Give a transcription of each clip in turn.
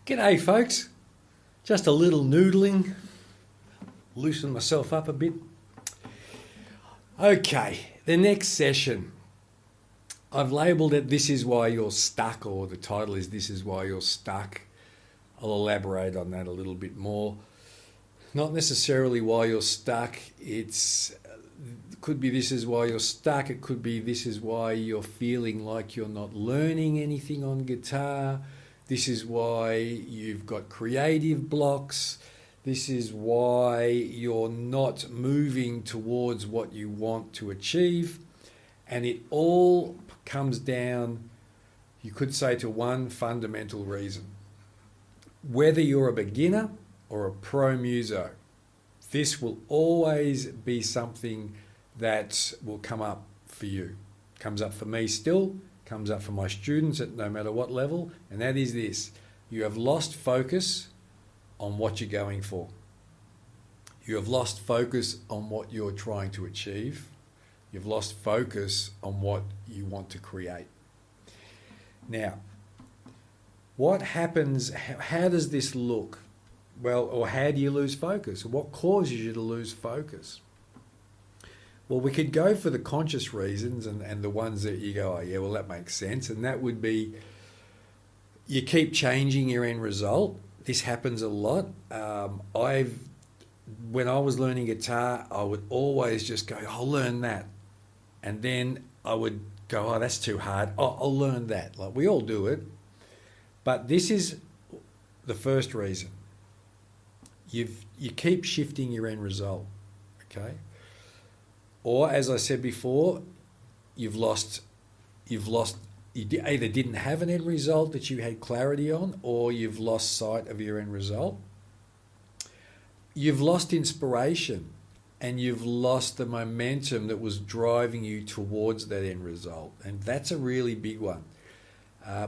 G'day folks, just a little noodling, loosen myself up a bit. Okay, the next session, I've labelled it This Is Why You're Stuck, or the title is This Is Why You're Stuck. I'll elaborate on that a little bit more. Not necessarily why you're stuck, it could be this is why you're stuck, it could be this is why you're feeling like you're not learning anything on guitar. This is why you've got creative blocks. This is why you're not moving towards what you want to achieve. And it all comes down, you could say, to one fundamental reason. Whether you're a beginner or a pro muso, this will always be something that will come up for you. Comes up for me still. Comes up for my students at no matter what level, and that is this: you have lost focus on what you're going for. You have lost focus on what you're trying to achieve. You've lost focus on what you want to create. Now, what happens, how does this look? Well, or how do you lose focus? What causes you to lose focus? Well, we could go for the conscious reasons and the ones that you go, oh yeah, well that makes sense. And that would be, you keep changing your end result. This happens a lot. When I was learning guitar, I would always just go, I'll learn that. And then I would go, oh, that's too hard. Oh, I'll learn that. Like, we all do it. But this is the first reason. You keep shifting your end result, okay? Or, as I said before, you either didn't have an end result that you had clarity on, or you've lost sight of your end result. You've lost inspiration, and you've lost the momentum that was driving you towards that end result. And that's a really big one,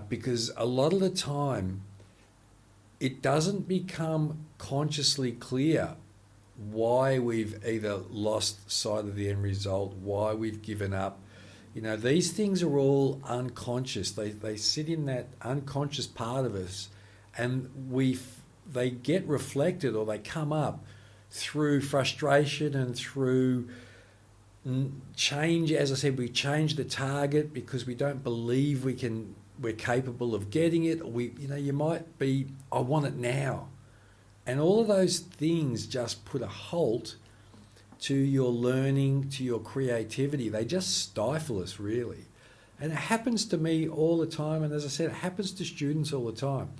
because a lot of the time it doesn't become consciously clear why we've either lost sight of the end result, why we've given up. You know, these things are all unconscious. They sit in that unconscious part of us, and they get reflected, or they come up through frustration and through change. As I said, we change the target because we don't believe we're capable of getting it. You might be, I want it now. And all of those things just put a halt to your learning, to your creativity. They just stifle us, really. And it happens to me all the time. And as I said, it happens to students all the time.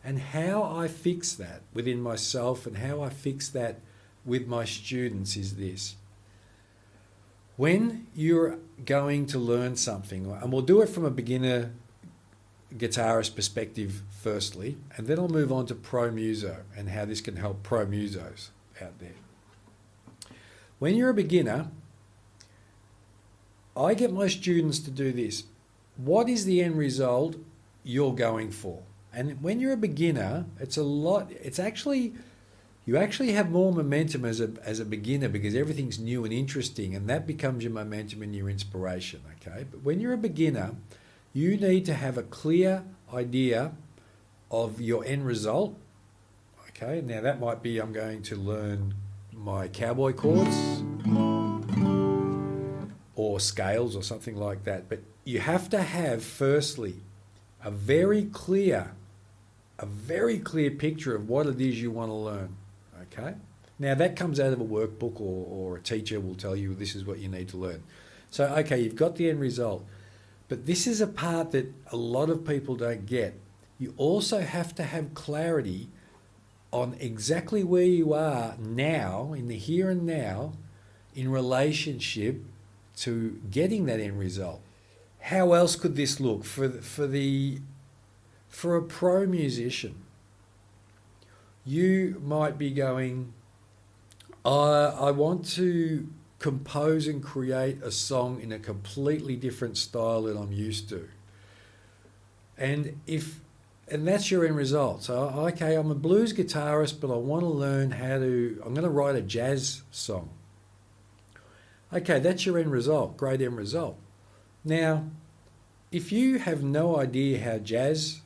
And how I fix that within myself and how I fix that with my students is this. When you're going to learn something, and we'll do it from a beginner guitarist perspective firstly, and then I'll move on to pro muso and how this can help pro musos out there. When you're a beginner, I get my students to do this. What is the end result you're going for? And when you're a beginner, you actually have more momentum as a beginner, because everything's new and interesting, and that becomes your momentum and your inspiration, okay? But when you're a beginner, you need to have a clear idea of your end result. Okay, now that might be, I'm going to learn my cowboy chords or scales or something like that. But you have to have, firstly, a very clear picture of what it is you want to learn. Okay, now that comes out of a workbook, or a teacher will tell you this is what you need to learn. So, okay, you've got the end result. But this is a part that a lot of people don't get. You also have to have clarity on exactly where you are now, in the here and now, in relationship to getting that end result. How else could this look for a pro musician? You might be going, I want to compose and create a song in a completely different style that I'm used to. And that's your end result. So, okay, I'm a blues guitarist, but I want to learn I'm going to write a jazz song. Okay, that's your end result, great end result. Now, if you have no idea how jazz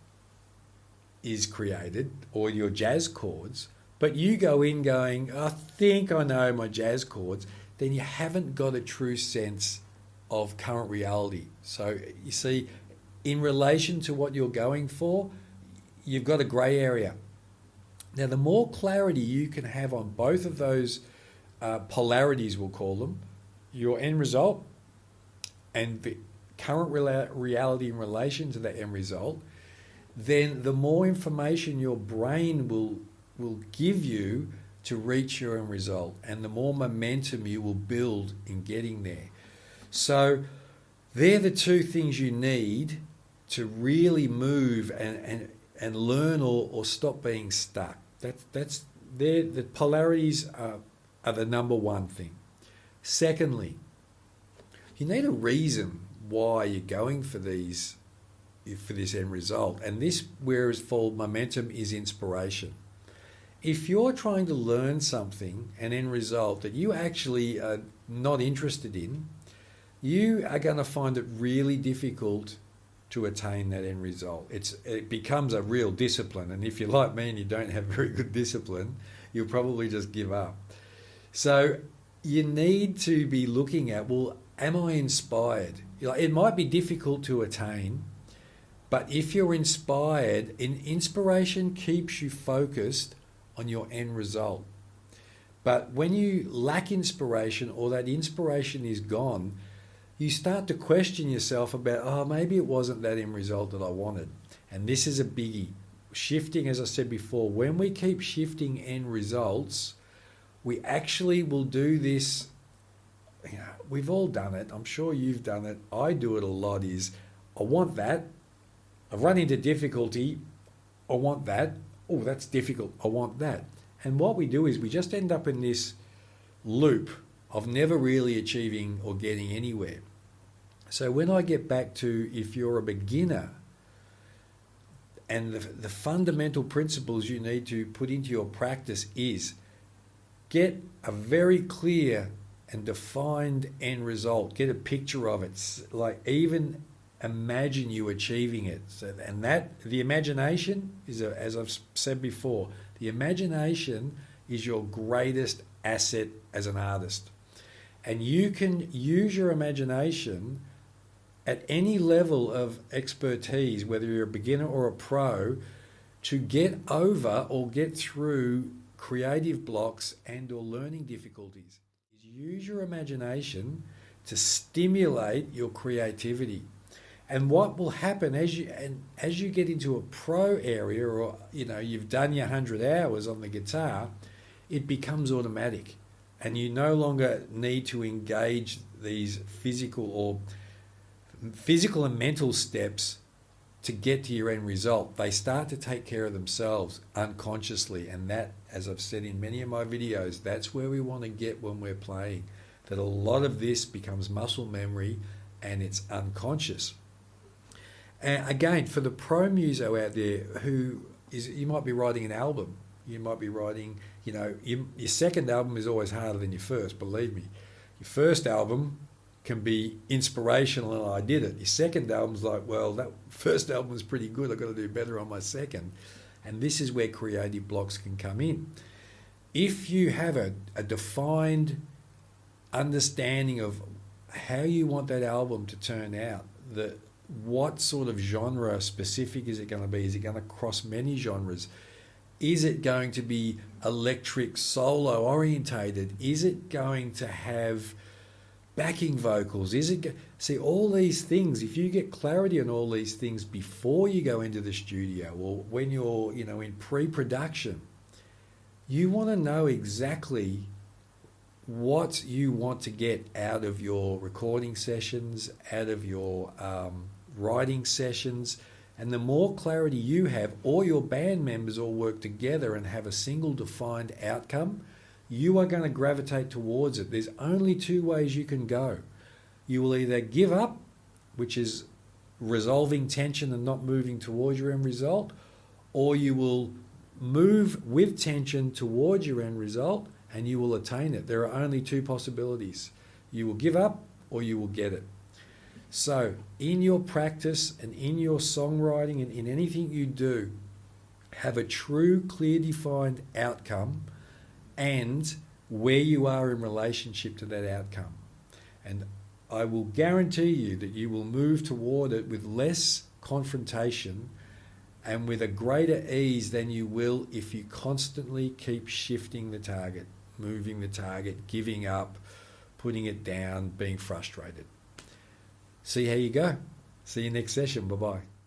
is created, or your jazz chords, but you go in going, I think I know my jazz chords, then you haven't got a true sense of current reality. So you see, in relation to what you're going for, you've got a grey area. Now, the more clarity you can have on both of those polarities, we'll call them, your end result and the current reality in relation to that end result, then the more information your brain will give you to reach your end result, and the more momentum you will build in getting there. So they're the two things you need to really move and learn or stop being stuck. The polarities are the number one thing. Secondly, you need a reason why you're going for this end result. And this, where it's called momentum, is inspiration. If you're trying to learn something, an end result that you actually are not interested in, you are going to find it really difficult to attain that end result. It becomes a real discipline. And if you're like me and you don't have very good discipline, you'll probably just give up. So you need to be looking at, well, am I inspired? It might be difficult to attain, but if you're inspired, inspiration keeps you focused on your end result. But when you lack inspiration, or that inspiration is gone, you start to question yourself about, maybe it wasn't that end result that I wanted. And this is a biggie. Shifting, as I said before, when we keep shifting end results, we actually will do this. We've all done it. I'm sure you've done it. I do it a lot. I want that. I've run into difficulty. I want that. Oh, that's difficult. I want that. And what we do is we just end up in this loop of never really achieving or getting anywhere. So when I get back to, if you're a beginner, and the fundamental principles you need to put into your practice is get a very clear and defined end result. Get a picture of it. Like, even imagine you achieving it. And that, the imagination is, as I've said before, the imagination is your greatest asset as an artist. And you can use your imagination at any level of expertise, whether you're a beginner or a pro, to get over or get through creative blocks and or learning difficulties. Use your imagination to stimulate your creativity. And what will happen as you get into a pro area, or you've done your 100 hours on the guitar, it becomes automatic, and you no longer need to engage these physical and mental steps to get to your end result. They start to take care of themselves unconsciously, and that, as I've said in many of my videos, that's where we want to get when we're playing, that a lot of this becomes muscle memory and it's unconscious. And again, for the pro muso out there you might be writing an album, you might be writing, your second album is always harder than your first, believe me. Your first album can be inspirational and I did it. Your second album's like, well, that first album was pretty good, I've got to do better on my second. And this is where creative blocks can come in. If you have a defined understanding of how you want that album to turn out, what sort of genre specific is it going to be? Is it going to cross many genres? Is it going to be electric solo orientated? Is it going to have backing vocals? See, all these things, if you get clarity on all these things before you go into the studio, or when you're, in pre-production, you want to know exactly what you want to get out of your recording sessions, out of your writing sessions. And the more clarity you have, or your band members all work together and have a single defined outcome, you are going to gravitate towards it. There's only two ways you can go. You will either give up, which is resolving tension and not moving towards your end result, or you will move with tension towards your end result and you will attain it. There are only two possibilities. You will give up or you will get it. So in your practice and in your songwriting and in anything you do, have a true, clear, defined outcome and where you are in relationship to that outcome. And I will guarantee you that you will move toward it with less confrontation and with a greater ease than you will if you constantly keep shifting the target, moving the target, giving up, putting it down, being frustrated. See how you go. See you next session. Bye-bye.